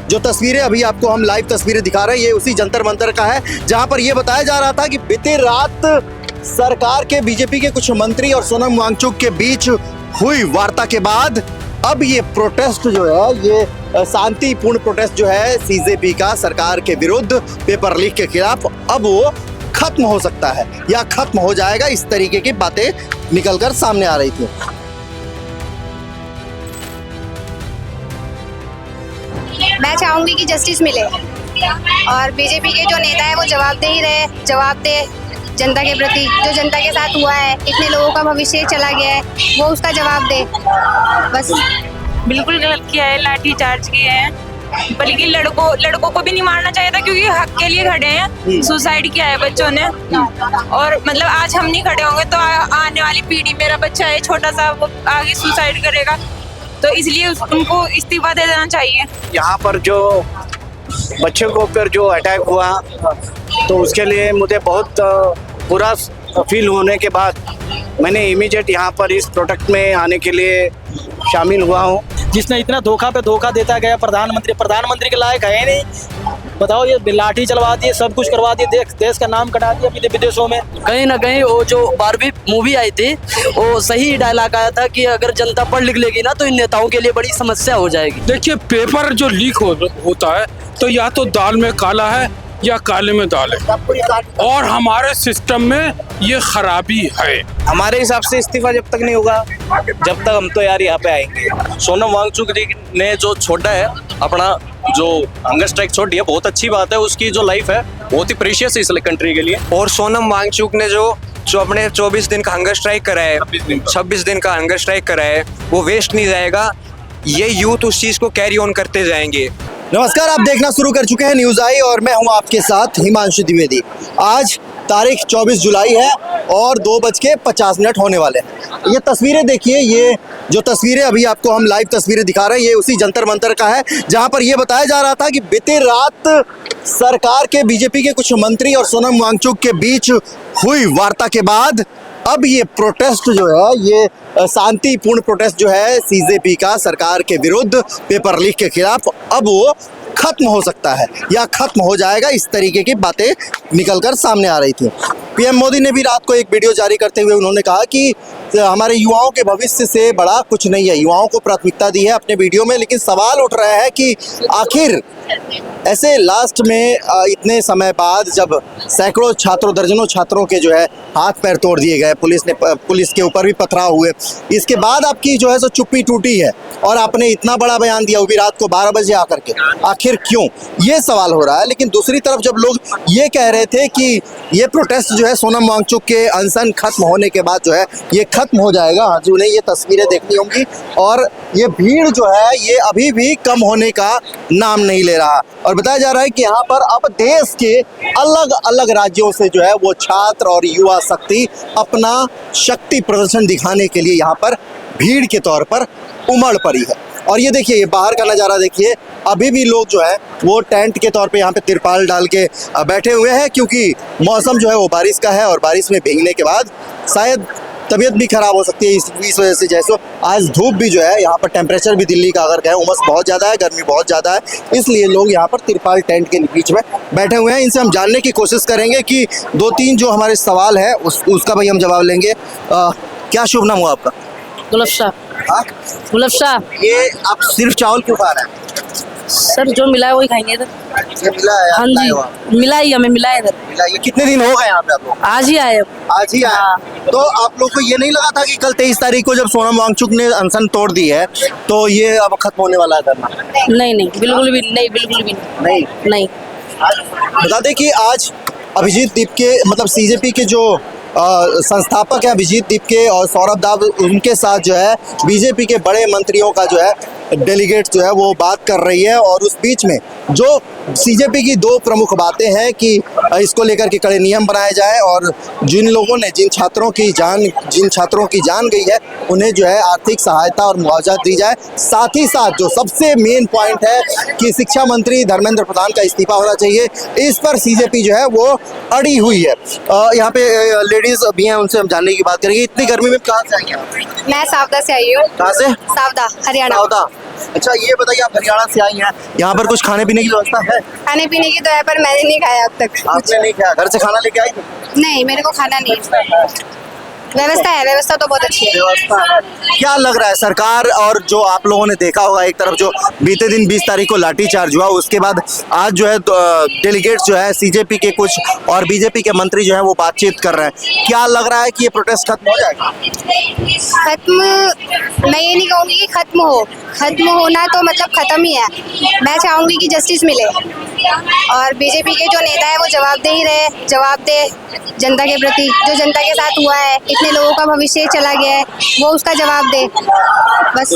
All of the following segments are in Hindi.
जो तस्वीरें अभी आपको हम लाइव तस्वीरें दिखा रहे हैं, ये उसी जंतर मंतर का है, जहां पर ये बताया जा रहा था कि बीती रात सरकार के बीजेपी के कुछ मंत्री और सोनम वांगचुक के बीच हुई वार्ता के बाद अब ये प्रोटेस्ट जो है, ये शांतिपूर्ण प्रोटेस्ट जो है सीजेपी का सरकार के विरुद्ध पेपर लीक के खिलाफ, अब वो खत्म हो सकता है या खत्म हो जाएगा। इस तरीके की बातें निकलकर सामने आ रही थी। मैं चाहूंगी कि जस्टिस मिले और बीजेपी के जो नेता है वो जवाब दे जनता के प्रति। जो जनता के साथ हुआ है, इतने लोगों का भविष्य चला गया है, वो उसका जवाब दे। बस बिल्कुल गलत किया है, लाठी चार्ज किए हैं, बल्कि लड़कों को भी नहीं मारना चाहिए था क्योंकि हक के लिए खड़े हैं। सुसाइड किया है बच्चों ने, और मतलब आज हम नहीं खड़े होंगे तो आने वाली पीढ़ी, मेरा बच्चा है छोटा सा, वो आगे सुसाइड करेगा, तो इसलिए उनको इस्तीफा दे देना चाहिए। यहाँ पर जो बच्चों के ऊपर जो अटैक हुआ तो उसके लिए मुझे बहुत बुरा फील होने के बाद मैंने इमीडिएट यहाँ पर इस प्रोटेस्ट में आने के लिए शामिल हुआ हूँ। जिसने इतना धोखा पे धोखा देता गया प्रधानमंत्री के लायक है नहीं। बताओ, ये लाठी चलवा दिए, सब कुछ करवा दिए, देश का नाम कटा दिया विदेशों में। कहीं ना कहीं वो जो बारहवीं मूवी आई थी, वो सही डायलॉग आया था कि अगर जनता पढ़ लिख लेगी ना तो इन नेताओं के लिए बड़ी समस्या हो जाएगी। देखिए, पेपर जो लीक होता है तो या तो दाल में काला है या काले में दाल है, और हमारे सिस्टम में ये खराबी है। हमारे हिसाब से इस्तीफा जब तक नहीं होगा, जब तक हम तो यार यहाँ पे आएंगे। सोनम वांगचुक जी ने जो छोड़ा है, अपना जो हंगर स्ट्राइक छोड़ दिया, बहुत अच्छी बात है। उसकी जो लाइफ है बहुत ही प्रीशियस है इस कंट्री के लिए। और सोनम वांगचुक ने जो अपने 24 दिन का हंगर स्ट्राइक करा है, 26 दिन का हंगर स्ट्राइक करा है, वो वेस्ट नहीं जाएगा। ये यूथ उस चीज को कैरी ऑन करते जाएंगे। नमस्कार, आप देखना शुरू कर चुके हैं न्यूज आई और मैं हूं आपके साथ हिमांशु द्विवेदी। आज तारीख 24 जुलाई है और 2:50 होने वाले हैं। ये तस्वीरें देखिए, ये जो तस्वीरें अभी आपको हम लाइव तस्वीरें दिखा रहे हैं, ये उसी जंतर मंतर का है, जहां पर ये बताया जा रहा था कि बीती रात सरकार के बीजेपी के कुछ मंत्री और सोनम वांगचुक के बीच हुई वार्ता के बाद अब ये प्रोटेस्ट जो है, ये शांतिपूर्ण प्रोटेस्ट जो है सीजेपी का सरकार के विरुद्ध पेपर लीक के खिलाफ, अब वो खत्म हो सकता है या खत्म हो जाएगा। इस तरीके की बातें निकलकर सामने आ रही थी। पीएम मोदी ने भी रात को एक वीडियो जारी करते हुए उन्होंने कहा कि हमारे युवाओं के भविष्य से बड़ा कुछ नहीं है, युवाओं को प्राथमिकता दी है अपने वीडियो में। लेकिन सवाल उठ रहा है कि आखिर ऐसे लास्ट में इतने समय बाद जब सैकड़ों छात्रों, दर्जनों छात्रों के जो है हाथ पैर तोड़ दिए गए, पुलिस के ऊपर भी पथराव हुए, इसके बाद आपकी जो है सो चुप्पी टूटी है और आपने इतना बड़ा बयान दिया वो भी रात को 12 बजे आकर के, आखिर क्यों, ये सवाल हो रहा है। लेकिन दूसरी तरफ जब लोग ये कह रहे थे कि ये प्रोटेस्ट जो है सोनम वांगचुक के अनशन खत्म होने के बाद जो है ये खत्म हो जाएगा, हाँ जी, उन्हें ये तस्वीरें देखनी होंगी और ये भीड़ जो है ये अभी भी कम होने का नाम नहीं ले रहा। और बताया जा रहा है कि यहाँ पर अब देश के अलग अलग राज्यों से जो है वो छात्र और युवा शक्ति अपना शक्ति प्रदर्शन दिखाने के लिए यहाँ पर भीड़ के तौर पर उमड़ पड़ी है। और ये देखिए, ये बाहर का नज़ारा देखिए, अभी भी लोग जो है वो टेंट के तौर पे यहाँ पे तिरपाल डाल के बैठे हुए हैं, क्योंकि मौसम जो है वो बारिश का है और बारिश में भीगने के बाद शायद तबीयत भी खराब हो सकती है। इस वजह से जैसे आज धूप भी जो है, यहाँ पर टेम्परेचर भी दिल्ली का अगर कहें, उमस बहुत ज़्यादा है, गर्मी बहुत ज़्यादा है, इसलिए लोग यहाँ पर तिरपाल टेंट के बीच में बैठे हुए हैं। इनसे हम जानने की कोशिश करेंगे कि 2-3 जो हमारे सवाल है उसका भाई हम जवाब लेंगे। क्या शुभ नाम हुआ आपका? गुलाब शाह। हाँ, गुलाब शाह। ये आप सिर्फ चावल क्यों खा रहे हैं? सर, जो मिला है वही खाएंगे इधर। ये मिला है? हाँ जी, मिला ही, हमें मिला है इधर। मिला। ये कितने दिन हो गए यहाँ पे आपको? आज ही आए। आज ही आया। तो आप लोग को ये नहीं लगा था कि कल 23 तारीख को जब सोनम वांगचुक ने अनशन तोड़ दी है तो ये अब खत्म होने वाला है करना? नहीं, बिल्कुल भी नहीं, बिल्कुल भी नहीं। बता दें कि आज अभिजीत दीपके, मतलब सीजेपी के जो संस्थापक हैं अभिजीत दीपके और सौरभ दास, उनके साथ जो है बीजेपी के बड़े मंत्रियों का जो है डेलीगेट जो है वो बात कर रही है। और उस बीच में जो सीजेपी की 2 प्रमुख बातें हैं कि इसको लेकर के कड़े नियम बनाए जाए और जिन लोगों ने, जिन छात्रों की जान गई है उन्हें जो है आर्थिक सहायता और मुआवजा दी जाए। साथ ही साथ जो सबसे मेन पॉइंट है कि शिक्षा मंत्री धर्मेंद्र प्रधान का इस्तीफा होना चाहिए, इस पर सीजेपी जो है वो अड़ी हुई है। यहाँ पे लेडीज भी हैं, उनसे हम जानने की बात करेंगे। इतनी गर्मी में कहाँ से आई हैं? मैं सावदा से आई हूँ। कहाँ से? सावदा, हरियाणा। सावदा, अच्छा ये बताइए, आप हरियाणा से आई हैं, यहाँ पर कुछ खाने पीने की व्यवस्था है? खाने पीने की तो है पर मैंने नहीं खाया अब तक। आपने नहीं खाया? घर से खाना लेके आई थी? नहीं, मेरे को खाना नहीं। व्यवस्था है, व्यवस्था तो बहुत अच्छी है। व्यवस्था है। क्या लग रहा है सरकार, और जो आप लोगों ने देखा होगा एक तरफ जो बीते दिन 20 तारीख को लाठीचार्ज हुआ, उसके बाद आज जो है डेलीगेट्स जो है सीजेपी के कुछ और बीजेपी के मंत्री जो है वो बातचीत कर रहे हैं, क्या लग रहा है कि ये प्रोटेस्ट खत्म हो जाएगा? खत्म मैं ये नहीं कहूँगी कि खत्म होना तो मतलब खत्म ही है। मैं चाहूँगी कि जस्टिस मिले और बीजेपी के जो नेता है वो जवाब दे जनता के प्रति। जो जनता के साथ हुआ है, इतने लोगों का भविष्य चला गया है, वो उसका जवाब दे बस।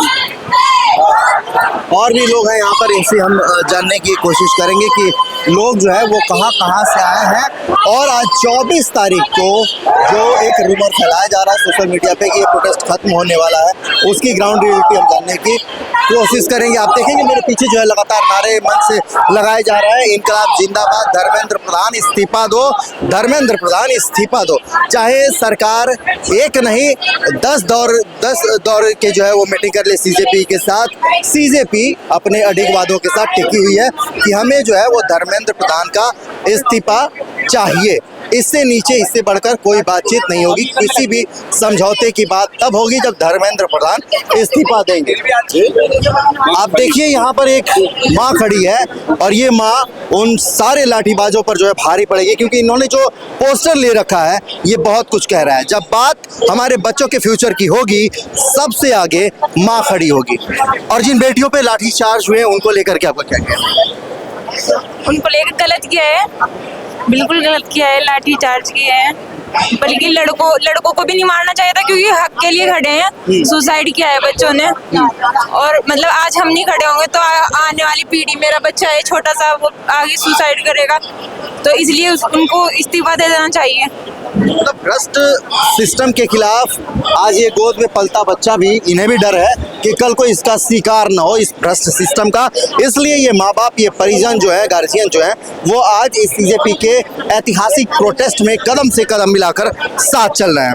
और भी लोग हैं यहाँ पर, इनसे हम जानने की कोशिश करेंगे कि लोग जो है वो कहाँ से आए हैं। और आज 24 तारीख को जो एक रूमर फैलाया जा रहा है सोशल मीडिया पे कि ये प्रोटेस्ट खत्म होने वाला है, उसकी ग्राउंड रियलिटी हम जानने की कोशिश करेंगे। आप देखेंगे मेरे पीछे जो है लगातार नारे मन से लगाए जा रहे हैं, इनकलाब जिंदाबाद, धर्मेंद्र प्रधान इस्तीफा दो, धर्मेंद्र प्रधान इस्तीफा दो। चाहे सरकार एक नहीं 10 दौर के जो है वो मीटिंग कर ले सीजेपी के साथ, सीजेपी अपने अडिग वादों के साथ टिकी हुई है कि हमें जो है वो धर्मेंद्र प्रधान का इस्तीफा चाहिए। इससे नीचे, इससे बढ़कर कोई बातचीत नहीं होगी। किसी भी समझौते की बात तब होगी जब धर्मेंद्र प्रधान इस्तीफा देंगे। आप देखिए यहाँ पर एक माँ खड़ी है और ये माँ उन सारे लाठीबाजों पर जो है भारी पड़ेगी, क्योंकि इन्होंने जो पोस्टर ले रखा है ये बहुत कुछ कह रहा है। जब बात हमारे बच्चों के फ्यूचर की होगी, सबसे आगे माँ खड़ी होगी। और जिन बेटियों पे लाठीचार्ज हुए उनको लेकर के आपका क्या कहना है? उनको लेकर गलत किया है, बिल्कुल गलत किया है, लाठी चार्ज किए हैं। बल्कि लड़कों को भी नहीं मारना चाहिए था, क्योंकि हक के लिए खड़े हैं। सुसाइड किया है बच्चों ने, और मतलब आज हम नहीं खड़े होंगे तो आने वाली पीढ़ी, मेरा बच्चा है छोटा सा, वो आगे सुसाइड करेगा, तो इसलिए उनको इस्तीफा दे देना चाहिए। मतलब भ्रष्ट सिस्टम के खिलाफ आज ये गोद में पलता बच्चा भी, इन्हें भी डर है कि कल को इसका शिकार न हो इस भ्रष्ट सिस्टम का। इसलिए ये माँ बाप, ये परिजन जो है, गार्जियन जो है, वो आज इस बीजेपी के ऐतिहासिक प्रोटेस्ट में कदम से कदम मिलाकर साथ चल रहे हैं।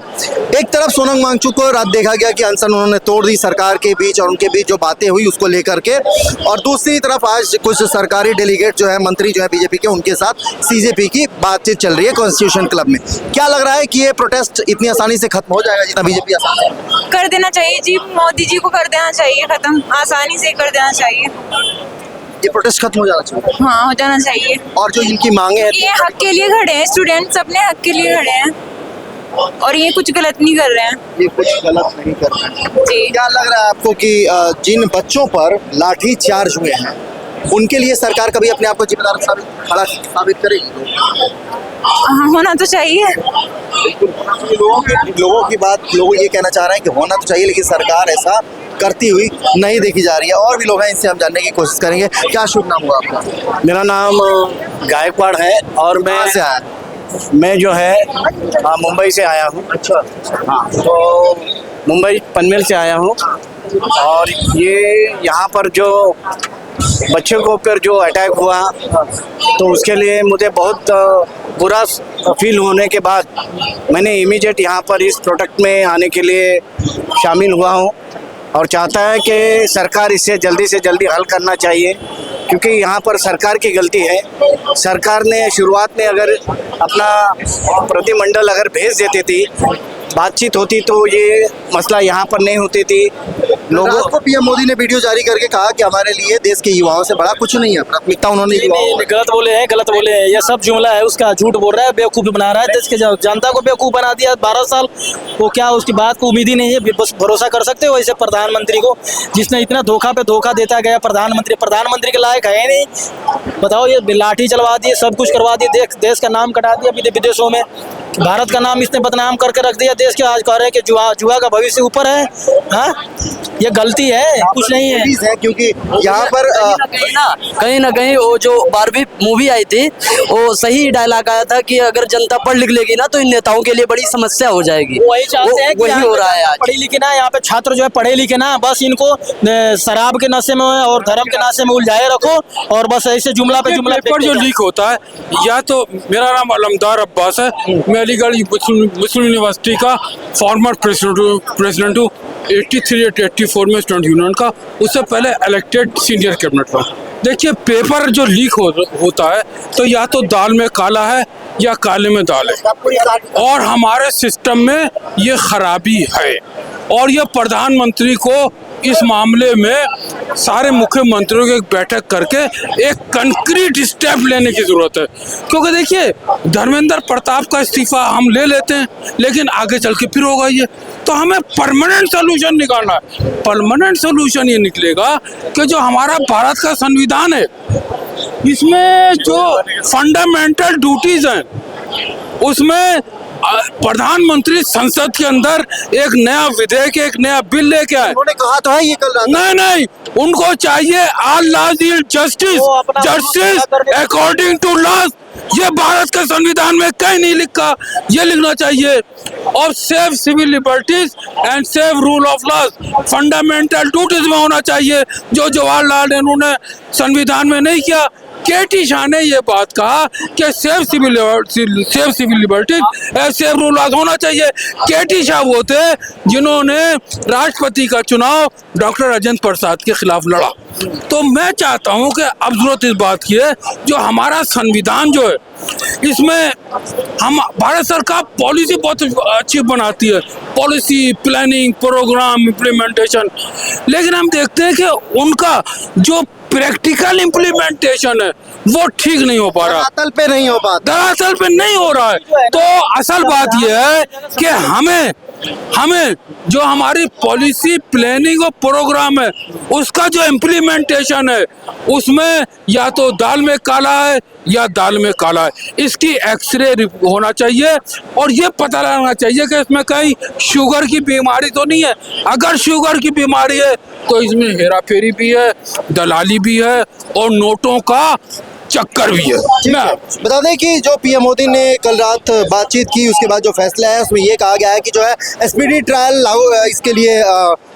एक तरफ सोनम वांगचुक को रात देखा गया कि अनशन उन्होंने तोड़ दी सरकार के बीच, और उनके बीच जो बातें हुई उसको लेकर के, और दूसरी तरफ आज कुछ सरकारी डेलीगेट जो है, मंत्री जो है बीजेपी के, उनके साथ सीजेपी की बातचीत चल रही है कॉन्स्टिट्यूशन क्लब में। क्या लग रहा है कि ये प्रोटेस्ट इतनी आसानी से खत्म हो जाएगा जितना बीजेपी आसान कर देना चाहिए जी, मोदी जी को कर देना चाहिए खत्म, आसानी से कर देना चाहिए। ये प्रोटेस्ट खत्म हो जाना चाहिए? हाँ, हो जाना चाहिए। और जो इनकी मांगे हैं, ये हक के लिए खड़े हैं, स्टूडेंट्स अपने हक के लिए खड़े हैं, और ये कुछ गलत नहीं कर रहे हैं। ये कुछ गलत नहीं कर रहे हैं जी। क्या लग रहा है आपको कि जिन बच्चों पर लाठी चार्ज हुए हैं उनके लिए सरकार कभी अपने आप को जिम्मेदार साबित करेगी? हाँ, होना तो चाहिए। लोगों की बात, लोग ये कहना चाह रहे हैं कि होना तो चाहिए, लेकिन सरकार ऐसा करती हुई नहीं देखी जा रही है। और भी लोग हैं, इनसे हम जानने की कोशिश करेंगे। क्या शुभ नाम हुआ आपका? मेरा नाम गायकवाड़ है और कहाँ से आया? मैं जो है मुंबई से आया हूँ। अच्छा, हाँ, तो मुंबई पनवेल से आया हूँ। और ये यहाँ पर जो बच्चों के ऊपर जो अटैक हुआ, तो उसके लिए मुझे बहुत बुरा फील होने के बाद मैंने इमीडिएट यहाँ पर इस प्रोटेस्ट में आने के लिए शामिल हुआ हूँ, और चाहता है कि सरकार इसे जल्दी से जल्दी हल करना चाहिए, क्योंकि यहाँ पर सरकार की गलती है। सरकार ने शुरुआत में अगर अपना प्रतिनिधिमंडल अगर भेज देती थी, बातचीत होती, तो ये मसला यहाँ पर नहीं होती थी। लोगों को पीएम मोदी ने वीडियो जारी करके कहा कि हमारे लिए देश के युवाओं से बड़ा कुछ नहीं है, प्राथमिकता उन्होंने गलत बोले हैं। ये सब जुमला है उसका, झूठ बोल रहा है, बेवकूफ़ बना रहा है, देश के जनता को बेवकूफ़ बना दिया 12 साल। वो क्या उसकी बात को उम्मीद ही नहीं है, बस भरोसा कर सकते हो ऐसे प्रधानमंत्री को, जिसने इतना धोखा पे धोखा देता गया। प्रधानमंत्री के लायक है नहीं। बताओ, ये लाठी चलवा दिए, सब कुछ करवा दिए, देश का नाम कटा दिया विदेशों में, भारत का नाम इसने बदनाम करके रख दिया देश के। आज कह रहे हैं कि जुआ का भविष्य ऊपर है। हाँ, ये गलती है, कुछ नहीं है। क्योंकि यहाँ पर कहीं ना कहीं वो जो 12वीं मूवी आई थी, वो सही डायलॉग आया था कि अगर जनता पढ़ लिख लेगी ना तो इन नेताओं के लिए बड़ी समस्या हो जाएगी। वही चाहते हैं, वही हो रहा है आज। पढ़े लिखे ना, यहाँ पे छात्र जो है पढ़े लिखे ना, बस इनको शराब के नशे में और धर्म के नशे में उलझाए रखो, और बस ऐसे जुमला पे जुमला पेपर जो लीक होता है, या तो मेरा नाम अलमदार अब्बास है, मैं अलीगढ़ मुस्लिम यूनिवर्सिटी का फॉर्मर प्रेसिडेंट हूँ, 83 या 84 में स्टूडेंट यूनियन का, उससे पहले इलेक्टेड सीनियर कैबिनेट था। देखिए, पेपर जो लीक होता है तो या तो दाल में काला है या काले में दाल है, और हमारे सिस्टम में ये खराबी है। और ये प्रधानमंत्री को इस मामले में सारे मुख्यमंत्रियों की एक बैठक करके एक कंक्रीट स्टेप लेने की जरूरत है। क्योंकि देखिए, धर्मेंद्र प्रताप का इस्तीफा हम ले लेते हैं, लेकिन आगे चल के फिर होगा ये, तो हमें परमानेंट सोल्यूशन निकालना है। परमानेंट सोल्यूशन ये निकलेगा कि जो हमारा भारत का संविधान है, इसमें जो फंडामेंटल ड्यूटीज हैं, उसमें प्रधानमंत्री संसद के अंदर एक नया विधेयक, एक नया बिल लेके आए। उन्होंने कहा तो है ये कल रात। नहीं, उनको चाहिए all laws is justice, justice according to laws. ये भारत के संविधान में कहीं नहीं लिखा, ये लिखना चाहिए। और save civil liberties and save rule of laws, fundamental duties में होना चाहिए, जो जवाहरलाल नेहरू ने संविधान में नहीं किया। केटी शाह ने ये बात कहा कि save civil liberties, save rule of होना चाहिए। केटी शाह वो थे जिन्होंने राष्ट्रपति का चुनाव डॉक्टर राजेंद्र प्रसाद के खिलाफ लड़ा। तो मैं चाहता हूं कि अब जरूरत इस बात की है, जो हमारा संविधान जो है, इसमें हम भारत सरकार पॉलिसी बहुत अच्छी बनाती है, पॉलिसी, प्लानिंग, प्रोग्राम, इम्प्लीमेंटेशन, लेकिन हम देखते हैं कि उनका जो प्रैक्टिकल इम्प्लीमेंटेशन है वो ठीक नहीं हो पा रहा, धरातल पे नहीं हो पाता, दरअसल पे नहीं हो रहा है। तो असल बात यह है कि हमें जो हमारी पॉलिसी, प्लानिंग और प्रोग्राम है, उसका जो इम्प्लीमेंटेशन है, उसमें या तो दाल में काला है या दाल में काला है। इसकी एक्सरे होना चाहिए और ये पता लगाना चाहिए कि इसमें कहीं शुगर की बीमारी तो नहीं है। अगर शुगर की बीमारी है तो इसमें हेरा फेरी भी है, दलाली भी है और नोटों का चक्कर भी है। बता दें कि जो पीएम मोदी ने कल रात बातचीत की, उसके बाद जो फैसला है उसमें ये कहा गया है कि जो है स्पीडी ट्रायल इसके लिए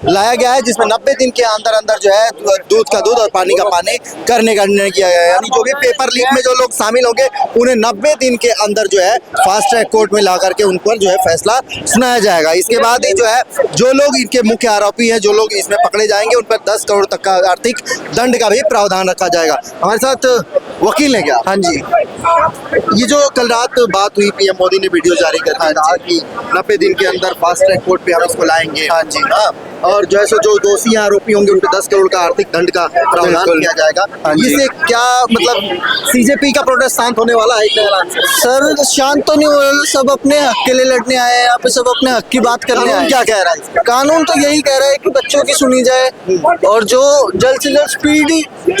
लाया गया है, जिसमें 90 दिन के अंदर अंदर जो है दूध का दूध और पानी का पानी करने का निर्णय किया गया है। यानी जो भी पेपर लीक में जो लोग शामिल होंगे, उन्हें 90 दिन के अंदर जो है फास्ट ट्रैक कोर्ट में ला करके उन पर जो है फैसला सुनाया जाएगा। इसके बाद ही जो है जो लोग इनके मुख्य आरोपी हैं, जो लोग इसमें पकड़े जाएंगे, उन पर 10 करोड़ तक का आर्थिक दंड का भी प्रावधान रखा जाएगा। हमारे साथ वकील है क्या? हाँ जी, ये जो कल रात बात हुई, पीएम मोदी ने वीडियो जारी कर कहा कि 90 दिन के अंदर फास्ट ट्रैक कोर्ट पे हम इसको लाएंगे। हाँ जी, हाँ, और जो है सो जो दोषी आरोपी होंगे उन पे 10 करोड़ का आर्थिक दंड का प्रावधान किया जाएगा। इससे क्या मतलब सीजेपी का प्रोटेस्ट शांत होने वाला है? सर, शांत तो नहीं हो रहा, सब अपने हक के लिए लड़ने आए हैं यहाँ पे, सब अपने हक की बात करने आए। क्या कह रहा है कानून? तो यही कह रहा है कि बच्चों की सुनी जाए, और जो जल्द से जल्द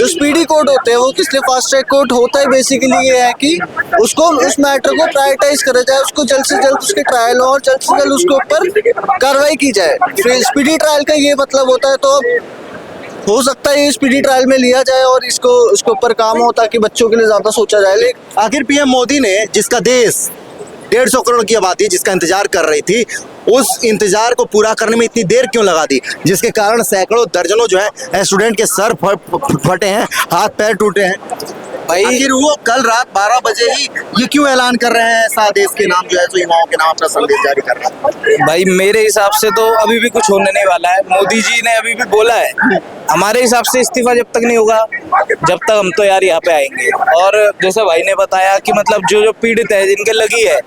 स्पीडी कोर्ट होते हैं, वो किस लिए फास्ट ट्रैक कोर्ट होता है, बेसिकली ये है कि उसको, उस मैटर को प्रायोरिटाइज करा जाए, उसको जल्द से जल्द उसके ट्रायल हो और जल्द से जल्द उसके ऊपर कार्रवाई की जाए। फिर स्पीडी ट्रायल का ये मतलब होता है, तो हो सकता है ये स्पीडी ट्रायल में लिया जाए और इसको उसके ऊपर काम हो ताकि बच्चों के लिए ज्यादा सोचा जाए। लेकिन आखिर पीएम मोदी ने, जिसका देश 150 करोड़ की आबादी जिसका इंतजार कर रही थी, उस इंतजार को पूरा करने में इतनी देर क्यों लगा दी, जिसके कारण सैकड़ों दर्जनों जो है स्टूडेंट के सर फटे हैं, हाथ पैर टूटे हैं। भाई आखिर वो कल रात 12 बजे ही ये क्यों ऐलान कर रहे हैं, ऐसा देश के नाम जो है, तो युवाओं के नाम अपना संदेश जारी कर रहे हैं? भाई मेरे हिसाब से तो अभी भी कुछ होने नहीं वाला है। मोदी जी ने अभी भी बोला है, हमारे हिसाब से इस्तीफा जब तक नहीं होगा, जब तक हम तो यार यहाँ पे आएंगे। और जैसे भाई ने बताया कि मतलब जो पीड़ित है, जिनके लगी है,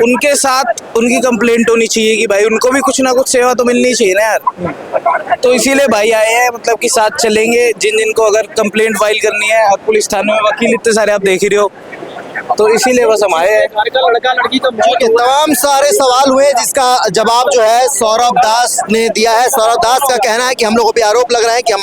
उनके साथ उनकी कंप्लेंट होनी चाहिए कि भाई उनको भी कुछ ना कुछ सेवा तो मिलनी चाहिए ना यार। तो इसीलिए भाई आए हैं, मतलब कि साथ चलेंगे। जिनको अगर कंप्लेंट फाइल करनी है, हर पुलिस थाने में वकील इतने सारे आप देख ही रहे हो, तो इसीलिए बस हम आए हैं। लड़का लड़की तो तमाम सारे सवाल हुए, जिसका जवाब जो है सौरभ दास ने दिया है। सौरभ दास का कहना है कि हम लोगों पे आरोप लग रहा है कि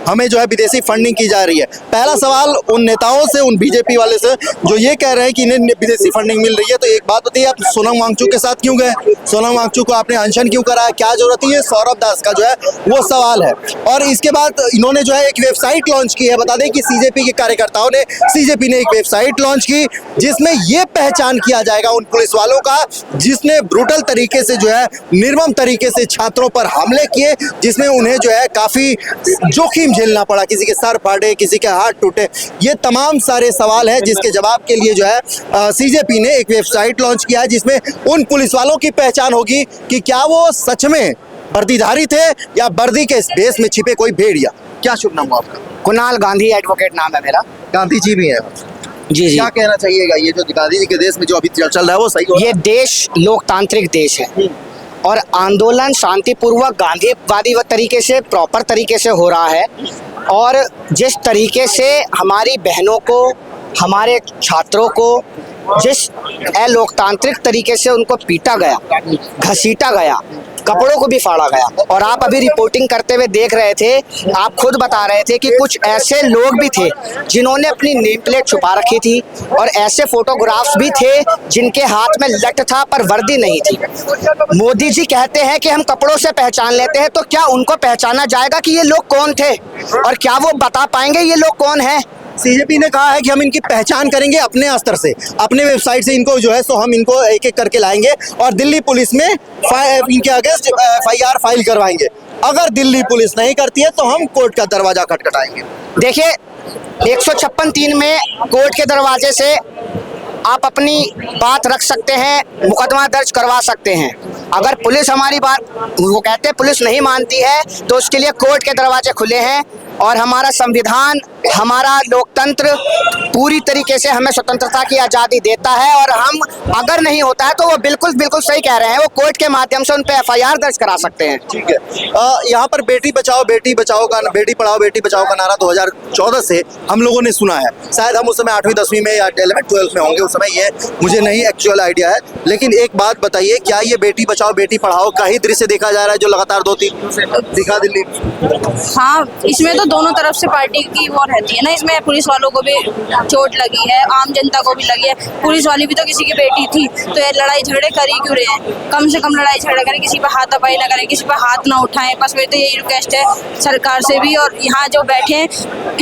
हमें जो है विदेशी फंडिंग की जा रही है। पहला सवाल उन नेताओं से, उन बीजेपी वाले से जो ये कह रहे हैं कि इन्हें विदेशी फंडिंग मिल रही है, तो एक बात होती है, आप सोनम वांगचुक के साथ क्यों गए, सोनम वांगचुक को आपने अनशन क्यों कराया, क्या जरूरत है? सौरभ दास का जो है वो सवाल है। और इसके बाद इन्होंने जो है एक वेबसाइट लॉन्च की है। बता दें कि सीजेपी के कार्यकर्ताओं ने, सीजेपी ने एक वेबसाइट लॉन्च की जिसमें ये पहचान किया जाएगा उन पुलिस वालों का जिसने ब्रूटल तरीके से जो है, निर्मम तरीके से छात्रों पर हमले किए, जिसमें उन्हें जो है काफी जोखिम झेलना पड़ा, किसी के सर फाटे, किसी के हाथ टूटे। ये तमाम सारे सवाल है जिसके जवाब के लिए जो है सीजेपी ने एक वेबसाइट लॉन्च किया है, जिसमें उन पुलिस वालों की पहचान होगी कि क्या वो सच में वर्दीधारी थे या वर्दी के बेस में छिपे कोई भेड़िया? क्या शुभ नाम हुआ आपका? कुणाल गांधी एडवोकेट नाम है मेरा। गांधी जी भी है। जी जी। क्या कहना चाहिएगा, ये जो गांधी जी के देश में जो अभी चल रहा है वो सही हो रहा ये देश लोकतांत्रिक देश है और आंदोलन शांतिपूर्वक गांधीवादी तरीके से प्रॉपर तरीके से हो रहा है। और जिस तरीके से हमारी बहनों को, हमारे छात्रों को जिस अलोकतांत्रिक तरीके से उनको पीटा गया, घसीटा गया, कपड़ों को भी फाड़ा गया। और आप अभी रिपोर्टिंग करते हुए देख रहे थे, आप खुद बता रहे थे कि कुछ ऐसे लोग भी थे जिन्होंने अपनी नेम प्लेट छुपा रखी थी और ऐसे फोटोग्राफ्स भी थे जिनके हाथ में लठ था पर वर्दी नहीं थी। मोदी जी कहते हैं कि हम कपड़ों से पहचान लेते हैं, तो क्या उनको पहचाना जाएगा कि ये लोग कौन थे और क्या वो बता पाएंगे ये लोग कौन हैं? सीजेपी ने कहा है कि हम इनकी पहचान करेंगे अपने स्तर से, अपने वेबसाइट से इनको जो है सो हम इनको एक एक करके लाएंगे और दिल्ली पुलिस में इनके अगेंस्ट FIR फाइल करवाएंगे। अगर दिल्ली पुलिस नहीं करती है तो हम कोर्ट का दरवाजा खटखटाएंगे। देखिए 156(3) में कोर्ट के दरवाजे से आप अपनी बात रख सकते हैं, मुकदमा दर्ज करवा सकते हैं। अगर पुलिस हमारी बात, वो कहते हैं पुलिस नहीं मानती है, तो उसके लिए कोर्ट के दरवाजे खुले हैं। और हमारा संविधान, हमारा लोकतंत्र पूरी तरीके से हमें स्वतंत्रता की आज़ादी देता है। और हम अगर नहीं होता है तो वो बिल्कुल सही कह रहे हैं, वो कोर्ट के माध्यम से उन पे FIR दर्ज करा सकते हैं। ठीक है। यहाँ पर बेटी बचाओ बेटी पढ़ाओ बेटी बचाओ का नारा 2014 से हम लोगों ने सुना है। शायद हम उस समय 8वीं 10वीं में या 11th 12th में होंगे उस समय, ये मुझे नहीं एक्चुअल आइडिया है। लेकिन एक बात बताइए, क्या ये बेटी बचाओ बेटी पढ़ाओ का ही दृश्य देखा जा रहा है जो लगातार 2-3 दिनों से दिखा दिल्ली? हाँ, इसमें तो दोनों तरफ से पार्टी की वो रहती है ना। इसमें पुलिस वालों को भी चोट लगी है, आम जनता को भी लगी है। पुलिस वाली भी तो किसी की बेटी थी, तो ये लड़ाई झगड़े कर ही क्यों रहे हैं? कम से कम लड़ाई झगड़े करें, किसी पर हाथापाई ना करें, किसी पर हाथ ना उठाएं। बस मेरी तो यही रिक्वेस्ट है सरकार से भी। और यहाँ जो बैठे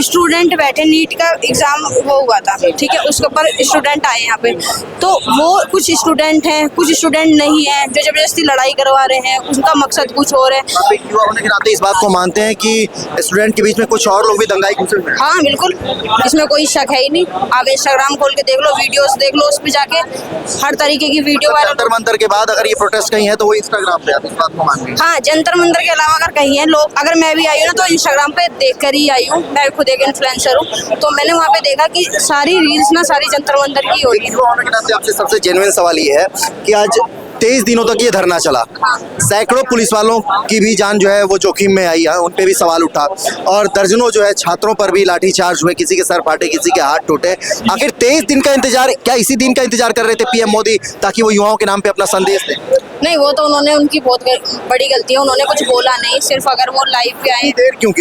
स्टूडेंट बैठे, नीट का एग्जाम वो हुआ था, ठीक है, उसके ऊपर स्टूडेंट आए यहाँ पे, तो वो कुछ स्टूडेंट हैं, कुछ स्टूडेंट नहीं है जो जबरदस्ती लड़ाई करवा रहे हैं, उनका मकसद कुछ और है। युवा होने के नाते इस बात को मानते हैं कि स्टूडेंट के बीच में कुछ और लोग भी दंगाई घुसे हुए हैं? हाँ बिल्कुल, इसमें कोई शक है ही नहीं। आप इंस्टाग्राम खोल के देख लो, वीडियोस देख लो, उस पर जाके हर तरीके की वीडियो वायरल। जंतर मंतर के बाद अगर ये प्रोटेस्ट कहीं है तो वो इंस्टाग्राम पे है, इस बात को मानते हैं? हाँ, जंतर मंतर के अलावा अगर कहीं है लोग, अगर मैं भी आई हूँ ना तो इंस्टाग्राम पे देख कर ही आई हूँ। मैं खुद एक इन्फ्लुएंसर हूँ, तो मैंने वहाँ पे देखा कि सारी रील्स ना सारी जंतर मंतर की हो रही है। होने के नाते आपसे सबसे जेन्युइन सवाल ये है कि आज 23 दिनों तक ये धरना चला, सैकड़ों पुलिस वालों की भी जान जो है वो जोखिम में आई है, उन पे भी सवाल उठा और दर्जनों जो है छात्रों पर भी लाठीचार्ज हुए, किसी के सर फाटे, किसी के हाथ टूटे। आखिर 23 दिन का इंतजार, क्या इसी दिन का इंतजार कर रहे थे PM मोदी ताकि वो युवाओं के नाम पे अपना संदेश दें? नहीं, वो तो उन्होंने, उनकी बहुत बड़ी गलती है, उन्होंने कुछ बोला नहीं। सिर्फ अगर वो लाइव पे आए, देर क्यों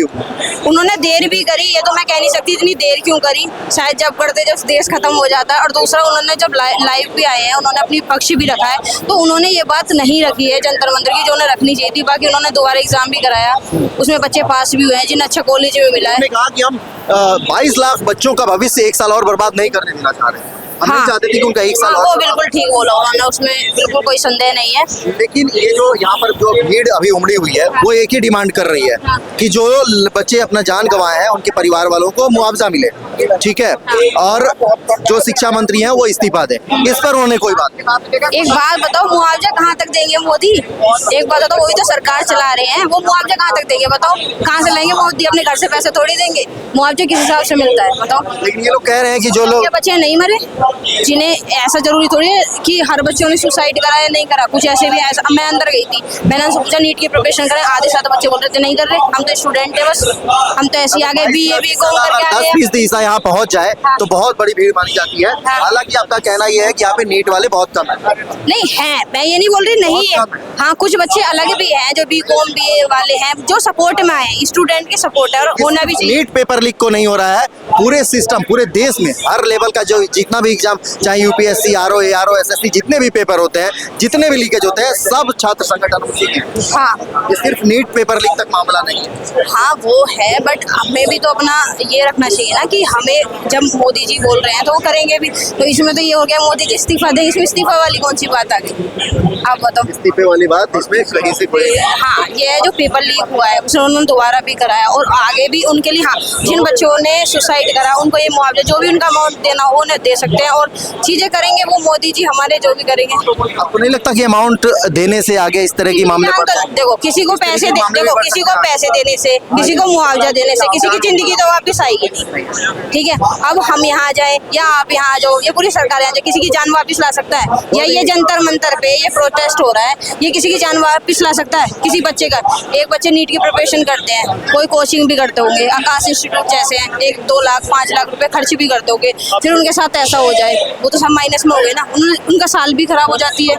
उन्होंने देर भी करी, ये तो मैं कह नहीं सकती इतनी देर क्यों करी। शायद जब करते जब देश खत्म हो जाता है। और दूसरा, उन्होंने जब लाइव पे आए हैं, उन्होंने अपनी पक्ष भी रखा है, तो उन्होंने ये बात नहीं रखी है जंतर मंतर की जो उन्हें रखनी चाहिए थी। बाकी उन्होंने दोबारा एग्जाम भी कराया, उसमें बच्चे पास भी हुए हैं, जिन्हें अच्छा कॉलेज में मिला है। कहा कि हम 22 लाख बच्चों का भविष्य 1 साल और बर्बाद नहीं करने देना चाह रहे हैं। हम नहीं चाहते थे कि उनका 1 साल। वो बिल्कुल ठीक बोला उन्होंने, उसमें बिल्कुल कोई संदेह नहीं है। लेकिन ये जो यहाँ पर जो भीड़ अभी उमड़ी हुई है वो एक ही डिमांड कर रही है कि जो बच्चे अपना जान गंवाए हैं उनके परिवार वालों को मुआवजा मिले, ठीक है, और जो शिक्षा मंत्री हैं वो इस्तीफा दें। इस पर उन्होंने कोई बात नहीं। एक बात बताओ, मुआवजा कहाँ तक देंगे मोदी? एक बात बताओ, वही तो सरकार चला रहे हैं, वो मुआवजा कहाँ तक देंगे? बताओ कहाँ से लेंगे? मोदी अपने घर से पैसे थोड़ी देंगे, मुआवजा किस हिसाब से मिलता है बताओ? लेकिन ये लोग कह रहे हैं कि जो लोग बच्चे नहीं मरे, जिन्हें ऐसा जरूरी थोड़ी है कि हर बच्चों ने सुसाइड करा या नहीं करा। कुछ ऐसे भी है, मैं अंदर गई थी, मैंने उनसे पूछा नीट की प्रिपरेशन करें, आधे साथ बच्चे बोल रहे थे नहीं कर रहे, हम तो स्टूडेंट है, बस हम तो ऐसे आगे BA BCom करके आ गए। 10-20 ईसा यहाँ पहुँच जाए तो बहुत बड़ी भीड़ मानी जाती है। हालांकि आपका कहना यह है कि यहाँ पे नीट वाले बहुत कम है। नहीं है, मैं ये नहीं बोल रही नहीं है, हाँ कुछ बच्चे अलग भी हैं जो BCom BA वाले हैं जो सपोर्ट में आए, स्टूडेंट के सपोर्ट है और होना भी चाहिए। नीट पेपर लीक को नहीं हो रहा है, पूरे सिस्टम, पूरे देश में हर लेवल का जो जितना भी एग्जाम, चाहे UPSC RO ARO SSC जितने भी पेपर होते हैं, जितने भी लीकेज होते हैं, सब छात्र संगठन उसी के। हाँ, ये सिर्फ नीट पेपर लीक तक मामला नहीं है। हाँ वो है, बट हमें भी तो अपना ये रखना चाहिए ना कि हमें जब मोदी जी बोल रहे हैं तो वो करेंगे भी। तो इसमें तो ये हो गया मोदी जी इस्तीफा दें, इसमें इस्तीफा वाली कौन सी बात आ गई? आप बताओ। इस्तीफे वाली बात इसमें कहीं से कोई? हाँ, ये जो पेपर लीक हुआ है उसने उन्होंने दोबारा भी कराया और आगे भी उनके लिए, हाँ जिन बच्चों ने सुसाइड करा उनको ये मुआवजा जो भी उनका अमाउंट देना हो उन्हें दे सकते सकते हैं और चीजें करेंगे वो मोदी जी हमारे जो भी करेंगे। आपको नहीं लगता कि अमाउंट देने से आगे इस तरह की मामले बढ़ते हैं? देखो किसी को पैसे देने से, किसी को मुआवजा देने से किसी की जिंदगी तो वापस आएगी नहीं, ठीक है। अब हम यहाँ आ जाए या आप यहाँ आ जाओ, ये पूरी सरकार यहाँ जाए, किसी की जान वापस ला सकता है? या ये जंतर मंतर पे ये प्रोटेस्ट हो रहा है, ये किसी की जान वापस ला सकता है? किसी बच्चे का, एक बच्चे नीट की प्रिपरेशन करते हैं, कोई कोचिंग भी करते होंगे, आकाश इंस्टीट्यूट जैसे हैं, 1-2 लाख 5 लाख रुपए खर्च भी करते होंगे, फिर उनके साथ ऐसा हो जाए, वो तो सब माइनस में हो गए ना, उनका साल भी खराब हो जाती है,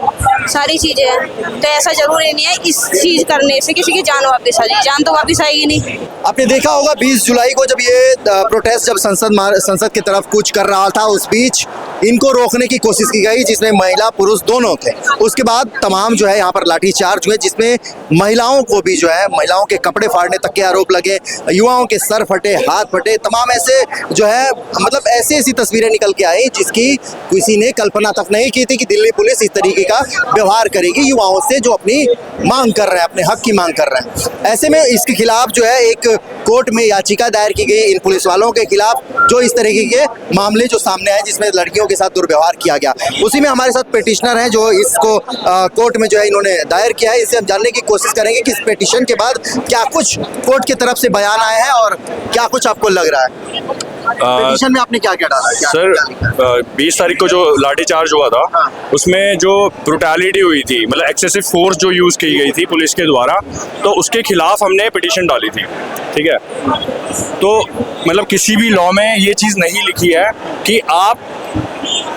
सारी चीजें हैं। तो ऐसा जरूरी नहीं है इस चीज करने से किसी की जान वापस आ जाए, जान तो वापस आएगी नहीं। आपने देखा होगा 20 जुलाई को जब ये प्रोटेस्ट जब संसद की तरफ कूच कर रहा था, उस बीच इनको रोकने की कोशिश की गई, जिसमें महिला पुरुष दोनों थे। उसके बाद तमाम जो है यहाँ पर लाठीचार्ज हुए, जिसमें महिलाओं को भी जो है महिलाओं के कपड़े फाड़ने तक के आरोप लगे, युवाओं के सर फटे, हाथ फटे, तमाम ऐसे जो है मतलब ऐसी तस्वीरें निकल के आई जिसकी किसी ने कल्पना तक नहीं की थी कि दिल्ली पुलिस इस तरीके का व्यवहार करेगी युवाओं से जो अपनी मांग कर रहे हैं, अपने हक की मांग कर रहे हैं। ऐसे में इसके खिलाफ जो है एक कोर्ट में याचिका दायर की गई इन पुलिस वालों के खिलाफ जो इस तरीके के मामले जो सामने आए जिसमें लड़कियों के साथ दुर्व्यवहार किया गया। उसी में हमारे साथ पिटिशनर हैं जो इसको कोर्ट में जो है इन्होंने दायर किया है। इससे हम जानने की कोशिश करेंगे कि इस पिटिशन के बाद क्या कुछ कोर्ट की तरफ से बयान आए हैं और क्या कुछ आपको लग रहा है। पिटिशन में आपने क्या क्या डाला? सर 20 तारीख को जो लाठीचार्ज हुआ था उसमें जो ब्रुटैलिटी हुई थी, मतलब एक्सेसिव फोर्स जो यूज़ की गई थी पुलिस के द्वारा, तो उसके खिलाफ हमने पिटिशन डाली थी, ठीक है। तो मतलब किसी भी लॉ में ये चीज़ नहीं लिखी है कि आप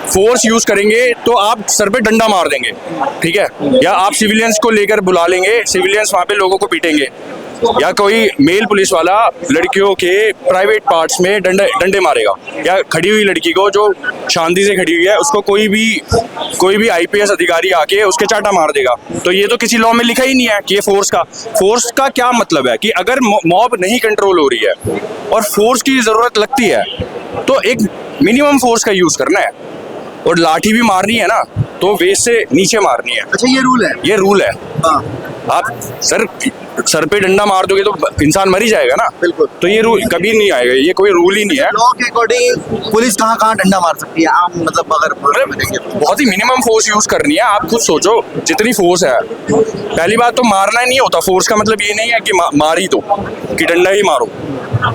फोर्स यूज करेंगे तो आप सर पे डंडा मार देंगे, ठीक है, या आप सिविलियंस को लेकर बुला लेंगे, सिविलियंस वहाँ पे लोगों को पीटेंगे, या कोई मेल पुलिस वाला लड़कियों के प्राइवेट पार्ट्स में डंडे मारेगा, या खड़ी हुई लड़की को जो शांति से खड़ी हुई है उसको कोई भी आईपीएस अधिकारी आके उसके चाटा मार देगा। तो ये तो किसी लॉ में लिखा ही नहीं है कि ये फोर्स का क्या मतलब है कि अगर मॉब नहीं कंट्रोल हो रही है और फोर्स की ज़रूरत लगती है तो एक मिनिमम फोर्स का यूज़ करना है, और लाठी भी मारनी है ना तो वेस्ट से नीचे मारनी है। अच्छा, ये रूल है? ये रूल है। आप सर पे डंडा मार दोगे तो इंसान मर ही जाएगा ना। बिल्कुल। तो ये रूल कभी नहीं आएगा, ये कोई रूल ही नहीं है। लॉ के अकॉर्डिंग पुलिस कहाँ डंडा मार सकती है आम मतलब अगर बहुत ही मिनिमम फोर्स यूज करनी है। आप खुद सोचो जितनी फोर्स है, पहली बात तो मारना ही नहीं होता। फोर्स का मतलब ये नहीं है कि मार ही दो, कि डंडा ही मारो।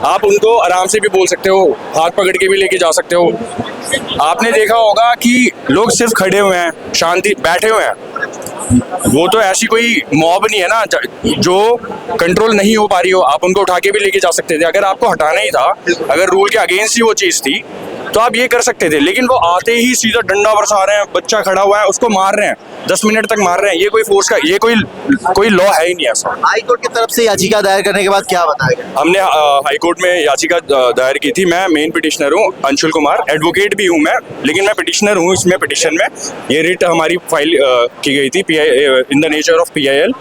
आप उनको आराम से भी बोल सकते हो, हाथ पकड़ के भी लेके जा सकते हो। आपने देखा होगा कि लोग सिर्फ खड़े हुए हैं, शांति बैठे हुए हैं, वो तो ऐसी कोई मॉब नहीं है ना जो कंट्रोल नहीं हो पा रही हो। आप उनको उठा के भी लेके जा सकते थे। अगर आपको हटाना ही था, अगर रूल के अगेंस्ट ही वो चीज़ थी तो आप ये कर सकते थे, लेकिन वो आते ही सीधा डंडा बरसा रहे हैं, बच्चा खड़ा हुआ है उसको मार रहे हैं, 10 मिनट तक मार रहे हैं। ये कोई फोर्स का ये कोई लॉ है ही नहीं ऐसा। हाई कोर्ट की तरफ से याचिका दायर करने के बाद क्या बताया? हमने हाई कोर्ट में याचिका दायर की थी। मैं मेन पिटिशनर हूँ, अंशुल कुमार, एडवोकेट भी हूँ मैं, लेकिन मैं पिटिशनर हूँ इसमें पिटिशन में। ये रिट हमारी फाइल की गई थी in the nature of PIL,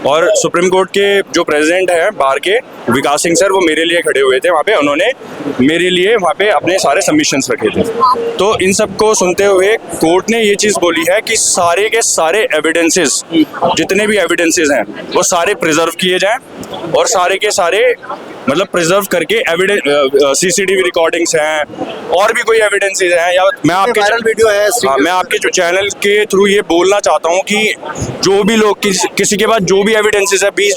और सुप्रीम कोर्ट के जो प्रेसिडेंट हैं बार के, विकास सिंह सर, वो मेरे लिए खड़े हुए थे वहाँ पे। उन्होंने मेरे लिए वहाँ पे अपने सारे सबमिशंस रखे थे। तो इन सब को सुनते हुए कोर्ट ने ये चीज़ बोली है कि सारे के सारे एविडेंसेस, जितने भी एविडेंसेस हैं वो सारे प्रिजर्व किए जाएं, और सारे के सारे मतलब प्रिजर्व करके एविडेंस, CCTV रिकॉर्डिंग्स हैं और भी कोई एविडेंसेस हैं, या मैं आपके वायरल वीडियो है। मैं आपके जो चैनल के थ्रू ये बोलना चाहता हूँ कि जो भी लोग किसी के पास जो भी एविडेंसेस है, 20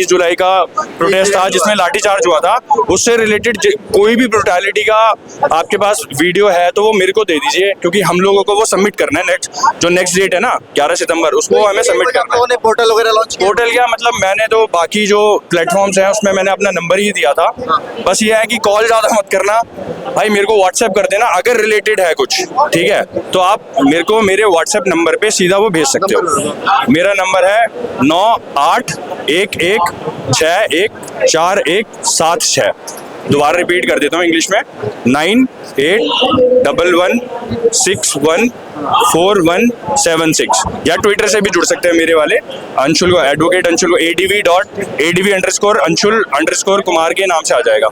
जुलाई का प्रोटेस्ट था जिसमें लाठीचार्ज हुआ था, उससे रिलेटेड कोई भी ब्रुटैलिटी का आपके पास वीडियो है तो वो मेरे को दे दीजिए, क्योंकि हम लोगों को वो सबमिट करना है। नेक्स्ट डेट है ना 11 सितंबर, उसको हमें सबमिट करना है। पोर्टल वगैरह लॉन्च किया? पोर्टल क्या मतलब, मैंने तो बाकी जो प्लेटफॉर्म्स हैं उसमें मैंने अपना नंबर ही दिया था। बस ये है कि कॉल ज़्यादा मत करना भाई, मेरे को व्हाट्सएप कर देना अगर रिलेटेड है कुछ, ठीक है, तो आप मेरे को मेरे व्हाट्सएप नंबर पे सीधा वो भेज सकते हो। मेरा नंबर है 9811614176। दोबारा रिपीट कर देता हूँ इंग्लिश में, 981161 4176 या ट्विटर से भी जुड़ सकते हैं मेरे वाले अंशुल को, एडवोकेट अंशुल को, adv_अंशुल_कुमार के नाम से आ जाएगा।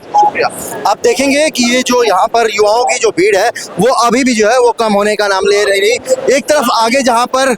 आप देखेंगे कि ये जो यहाँ पर युवाओं की जो भीड़ है वो अभी भी जो है वो कम होने का नाम ले रही। एक तरफ आगे जहाँ पर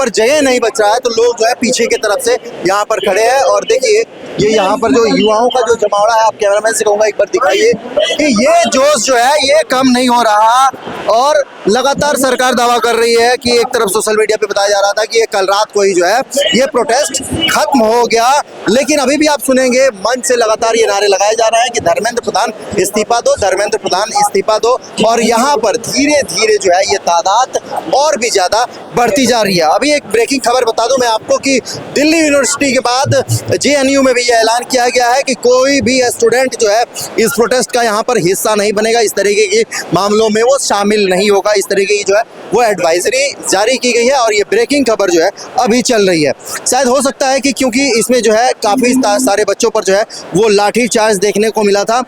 जगह नहीं बच रहा है तो लोग जो है पीछे की तरफ से यहाँ पर खड़े हैं। और देखिए ये यहाँ पर जो युवाओं का जो जमावड़ा है, आप कैमरामैन से कहूँगा एक बार दिखाइए कि ये जोश जो है ये कम नहीं हो रहा। और लगातार सरकार दावा कर रही है कि एक तरफ सोशल मीडिया पे बताया जा रहा था कि ये कल रात को ही जो है ये प्रोटेस्ट खत्म हो गया, लेकिन अभी भी आप सुनेंगे मंच से लगातार ये नारे लगाए जा रहे हैं कि धर्मेंद्र प्रधान इस्तीफा दो, धर्मेंद्र प्रधान इस्तीफा दो। और यहाँ पर धीरे धीरे जो है ये तादाद और भी ज्यादा बढ़ती जा रही है। अभी एक ब्रेकिंग खबर बता दूं मैं आपको कि दिल्ली यूनिवर्सिटी के बाद JNU में भी ये ऐलान किया गया है कि कोई भी स्टूडेंट जो है इस प्रोटेस्ट का यहाँ पर हिस्सा नहीं बनेगा, इस तरीके के मामलों में वो शामिल नहीं होगा। इस तरीके की जो है वो एडवाइजरी जारी की गई है और ये ब्रेकिंग खबर जो है अभी चल रही है। शायद हो सकता है कि क्योंकि इसमें जो है काफ़ी सारे बच्चों पर जो है वो लाठी चार्ज देखने को मिला था,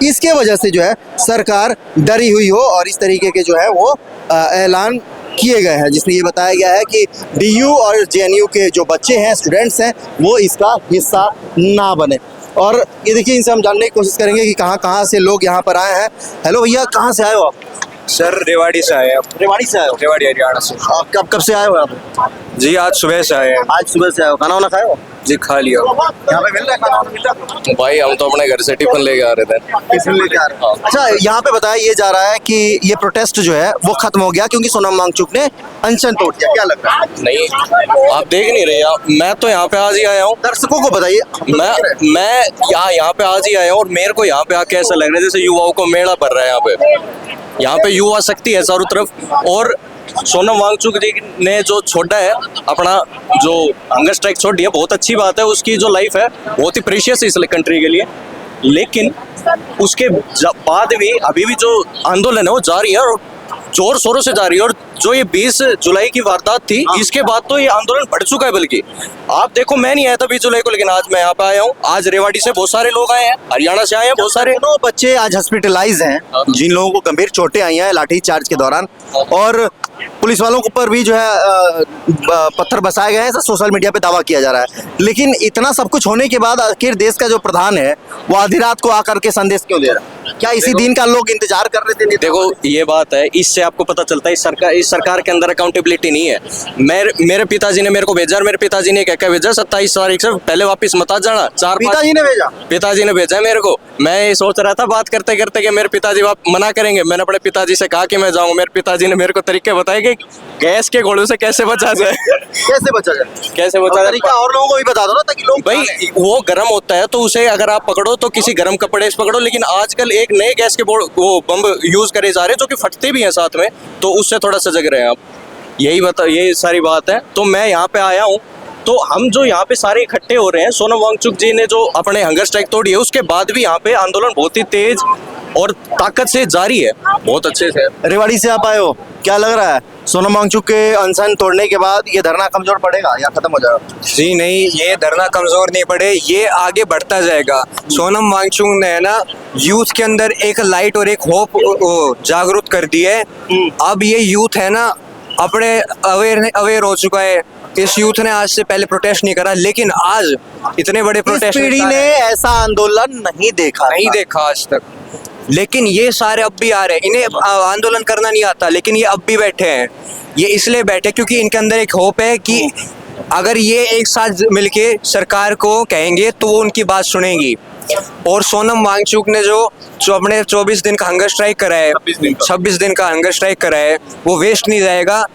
इसके वजह से जो है सरकार डरी हुई हो और इस तरीके के जो है वो ऐलान किए गए हैं, जिसमें ये बताया गया है कि DU और JNU के जो बच्चे हैं, स्टूडेंट्स हैं, वो इसका हिस्सा ना बने। और ये देखिए इनसे हम जानने की कोशिश करेंगे कि कहाँ से लोग यहाँ पर आए हैं। हेलो भैया, कहाँ से आए हो आप? सर रेवाड़ी से आए हैं। रेवाड़ी से आए हो? रेवाड़ी हरियाणा से। आप कब से आए हो यहाँ पे? जी आज सुबह से आए हैं। आज सुबह से आए हो, खाना वाना खाए हो? जी खा लिया। यहाँ पे मिल रहा है खाना वाना मिल रहा है? भाई हम तो अपने घर से टिफिन लेके आ रहे थे। टिफिन लेके आ रहे हैं। अच्छा, यहाँ पे बताया ये जा रहा है कि ये प्रोटेस्ट जो है वो खत्म हो गया क्योंकि सोनम वांगचुक ने अनशन तोड़ दिया, क्या लग रहा है? नहीं, आप देख नहीं रहे आप, मैं तो यहाँ पे आज ही आया हूँ। दर्शकों को बताइए। मैं यहाँ पे आज ही आया हूँ और मेरे को यहाँ पे आके ऐसा लग रहा है जैसे युवाओं को मेला पड़ रहा है। यहाँ पे युवा शक्ति है चारों तरफ। और सोनम वांगचुक जी ने जो छोड़ा है अपना जो हंगर स्ट्राइक छोड़ दिया, बहुत अच्छी बात है। उसकी जो लाइफ है बहुत ही प्रीशियस है इस कंट्री के लिए, लेकिन उसके बाद भी अभी भी जो आंदोलन है वो जारी है और जोर शोरों से जारी है। और जो ये 20 जुलाई की वारदात थी, इसके बाद तो ये आंदोलन बढ़ चुका है। बल्कि आप देखो, मैं नहीं आया था 20 जुलाई को, लेकिन आज मैं यहाँ पे आया हूँ। आज रेवाड़ी से बहुत सारे लोग आए हैं, हरियाणा से आए हैं बहुत सारे। दोनों बच्चे आज हॉस्पिटलाइज हैं, जिन लोगों को गंभीर चोटें आई हैं लाठी चार्ज के दौरान, और पुलिस वालों के ऊपर भी जो है पत्थर बरसाए गए हैं, ऐसा सोशल मीडिया पे दावा किया जा रहा है। लेकिन इतना सब कुछ होने के बाद आखिर देश का जो प्रधान है वो आधी रात को आकर के संदेश क्यों दे रहा है? क्या इसी दिन का लोग इंतजार कर रहे थे? देखो ये बात है, इससे आपको पता चलता है इस सरकार के अंदर अकाउंटेबिलिटी नहीं है। मेरे पिताजी ने मेरे को भेजा और मेरे पिताजी ने क्या भेजा, 27 तारीख से पहले वापस मत आ जाना। पिताजी ने भेजा है मेरे को। मैं ये सोच रहा था बात करते करते कि मेरे पिताजी मना करेंगे। मैंने अपने पिताजी से कहा कि मैं जाऊंगा। मेरे पिताजी ने मेरे को तरीके बताए कि गैस के घोड़ों से कैसे बचा जाए। कैसे बचा जाए तरीका और लोगों को भी बता दो ना, ताकि लोग भाई वो गर्म होता है तो उसे अगर आप पकड़ो तो किसी गर्म कपड़े से पकड़ो। लेकिन आजकल एक नए गैस के वो बम यूज करे जा रहे हैं जो कि फटते भी हैं साथ में, तो उससे थोड़ा सजग रहे हैं आप। यही सारी बात है। तो मैं यहाँ पे आया हूँ, तो हम जो यहाँ पे सारे इकट्ठे हो रहे हैं, सोनम वांगचुक जी ने जो अपने हंगर स्ट्राइक तोड़ी है, उसके बाद भी यहाँ पे आंदोलन बहुत ही तेज और ताकत से जारी है, बहुत अच्छे से। रेवाड़ी से आप आए हो, क्या लग रहा है सोनम वांगचुक के अनशन तोड़ने के बाद ये धरना कमजोर पड़ेगा या खत्म हो जाएगा? जी नहीं, ये धरना कमजोर नहीं पड़े, ये आगे बढ़ता जाएगा। सोनम वांगचुक ने ना यूथ के अंदर एक लाइट और एक होप जागरूक कर दी है। अब ये यूथ है ना अपने अवेयर हो चुका है। इस यूथ ने आज से पहले प्रोटेस्ट नहीं करा, लेकिन आज इतने बड़े प्रोटेस्ट पीढ़ी ने ऐसा आंदोलन नहीं देखा आज तक। लेकिन ये सारे अब भी आ रहे हैं, इन्हें आंदोलन करना नहीं आता, लेकिन ये अब भी बैठे हैं। ये इसलिए बैठे क्योंकि इनके अंदर एक होप है कि अगर ये एक साथ मिलके सरकार को कहेंगे तो वो उनकी बात सुनेंगी। और सोनम वांगचुक ने जो अपने 24 दिन का हंगर स्ट्राइक करा है, 26 दिन का हंगर स्ट्राइक करा है, वो वेस्ट नहीं जाएगा।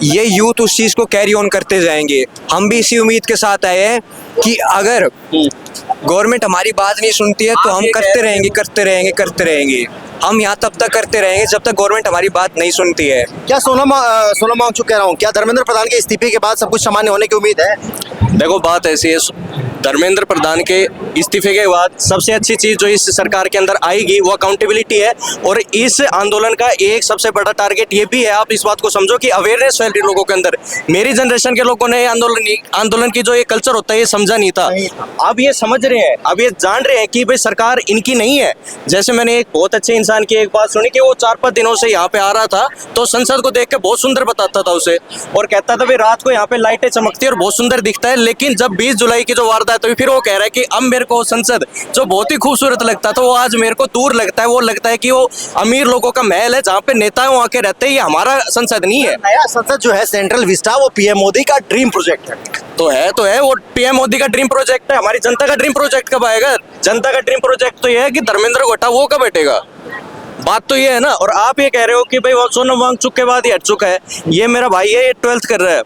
ये यूथ उस चीज को कैरी ऑन करते जाएंगे। हम भी इसी उम्मीद के साथ आए हैं कि अगर गवर्नमेंट हमारी बात नहीं सुनती है तो हम करते रहेंगे। हम यहाँ तब तक करते रहेंगे जब तक गवर्नमेंट हमारी बात नहीं सुनती है। क्या सोनम वांगचुक कह रहा हूँ, क्या धर्मेंद्र प्रधान के इस्तीफे के बाद सब कुछ सामान्य होने की उम्मीद है? देखो बात ऐसी है, धर्मेंद्र प्रधान के इस्तीफे के बाद सबसे अच्छी चीज जो इस सरकार के अंदर आएगी वो अकाउंटेबिलिटी है। और इस आंदोलन का एक सबसे बड़ा टारगेट ये भी है, आप इस बात को समझो कि अवेयरनेस फैल रही लोगों के अंदर। मेरी जनरेशन के लोगों ने आंदोलन की जो ये कल्चर होता है ये समझा नहीं था। अब ये समझ रहे हैं, अब ये जान रहे हैं कि भाई सरकार इनकी नहीं है। जैसे मैंने एक बहुत अच्छे इंसान की एक बात सुनी कि वो 4-5 दिनों से यहाँ पे आ रहा था तो संसद को देख के बहुत सुंदर बताता था उसे, और कहता था भाई रात को यहाँ पे लाइटें चमकती है और बहुत सुंदर दिखता है। लेकिन जब 20 जुलाई की जो वारदात हुई फिर वो कह रहा है कि अब मेरे को संसद जो बहुत ही खूबसूरत लगता था वो आज मेरे को दूर लगता है। वो लगता है कि वो अमीर लोगों का महल है जहाँ पे नेता वहाँ के रहते हैं, ये हमारा संसद नहीं है। नया संसद जो है सेंट्रल विस्टा वो पीएम मोदी का ड्रीम प्रोजेक्ट है। तो है वो पीएम मोदी का ड्रीम प्रोजेक्ट है। हमारी जनता का ड्रीम प्रोजेक्ट कब आएगा? जनता का ड्रीम प्रोजेक्ट तो ये है कि धर्मेंद्र को हटा वो कब हटेगा? बात तो ये है ना। और आप ये कह रहे हो कि भाई वो सोनम वांगचुक के बाद ही हट चुका है। ये मेरा भाई है, ये 12th कर रहा है।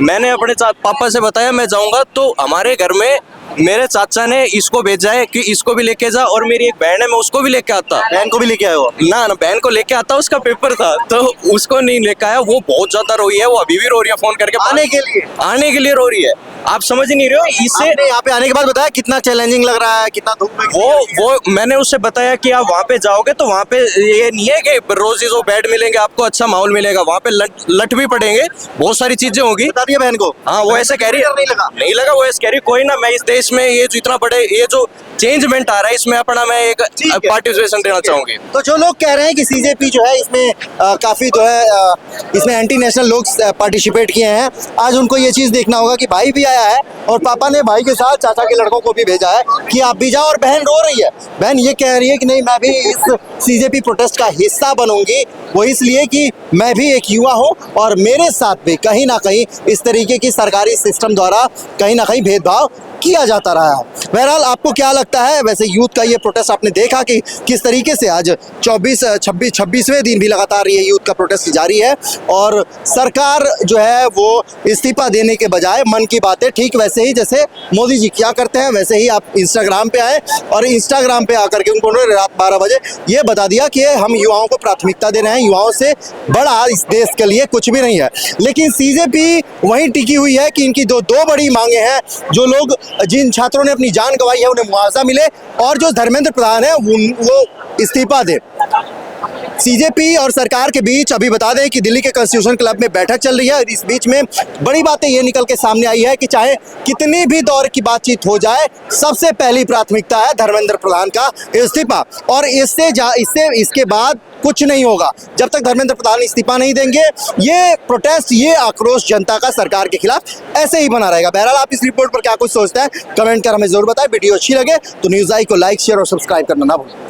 मैंने अपने पापा से बताया मैं जाऊंगा तो हमारे घर में मेरे चाचा ने इसको भेजा है कि इसको भी लेके जा, और मेरी एक बहन है मैं उसको भी लेके आता। बहन को भी लेके आए हो? ना बहन को लेके आता, उसका पेपर था तो उसको नहीं लेके आया। वो बहुत ज्यादा रोई है, वो अभी भी रो रही है फोन करके आने के लिए रो रही है। आप समझ ही नहीं रहे हो। इससे यहाँ पे आने के बाद बताया कितना चैलेंजिंग लग रहा है, कितना धूप में वो मैंने उससे बताया कि आप वहाँ पे जाओगे तो वहाँ पे ये नहीं है कि रोज वो बेड मिलेंगे आपको, अच्छा माहौल मिलेगा। वहाँ पे लट भी पड़ेंगे, बहुत सारी चीजें होगी। बता दिया बहन को? हाँ वो ऐसे कह रही है। नहीं लगा वो ऐसे कह रही कोई ना, मैं इस देश में ये जो इतना बड़े ये जो चेंजमेंट आ रहा है इसमें अपना मैं एक पार्टिसिपेशन देना चाहूंगी। तो जो लोग कह रहे हैं कि सीजेपी जो है इसमें काफी जो है इसमें एंटी नेशनल लोग पार्टिसिपेट किए हैं, आज उनको ये चीज देखना होगा कि भाई भी आया है और पापा ने भाई के साथ चाचा के लड़कों को भी भेजा है कि आप भी जाओ। और बहन रो रही है, बहन ये कह रही है कि नहीं मैं भी इस सीजेपी प्रोटेस्ट का हिस्सा बनूंगी, वो इसलिए कि मैं भी एक युवा हूँ और मेरे साथ भी कहीं ना कहीं इस तरीके की सरकारी सिस्टम द्वारा कहीं ना कहीं भेदभाव किया जाता रहा है। बहरहाल आपको क्या लगता है? वैसे यूथ का ये प्रोटेस्ट आपने देखा कि किस तरीके से आज 26वें दिन भी लगातार ये यूथ का प्रोटेस्ट जारी है और सरकार जो है वो इस्तीफा देने के बजाय मन की बातें ठीक वैसे ही जैसे मोदी जी क्या करते हैं वैसे ही आप इंस्टाग्राम पे आए और इंस्टाग्राम पे आकर के उन्होंने रात 12 बजे ये बता दिया कि हम युवाओं को प्राथमिकता दे रहे हैं, युवाओं से बड़ा इस देश के लिए कुछ भी नहीं है। लेकिन सीजेपी वहीं टिकी हुई है कि इनकी दो बड़ी मांगे हैं। जो लोग जिन छात्रों ने अपनी जान गंवाई है उन्हें मुआवजा मिले और जो धर्मेंद्र प्रधान है वो इस्तीफा दे। सीजेपी और सरकार के बीच अभी बता दें कि दिल्ली के कॉन्स्टिट्यूशन क्लब में बैठक चल रही है। इस बीच में बड़ी बातें ये निकल के सामने आई है कि चाहे कितनी भी दौर की बातचीत हो जाए, सबसे पहली प्राथमिकता है धर्मेंद्र प्रधान का इस्तीफा और इसके बाद कुछ नहीं होगा जब तक धर्मेंद्र प्रधान इस्तीफा नहीं देंगे। ये प्रोटेस्ट, ये आक्रोश जनता का सरकार के खिलाफ ऐसे ही बना रहेगा। बहरहाल आप इस रिपोर्ट पर क्या कुछ सोचते हैं कमेंट कर हमें जरूर बताएं। वीडियो अच्छी लगे तो न्यूज़ आई को लाइक शेयर और सब्सक्राइब करना ना भूलें।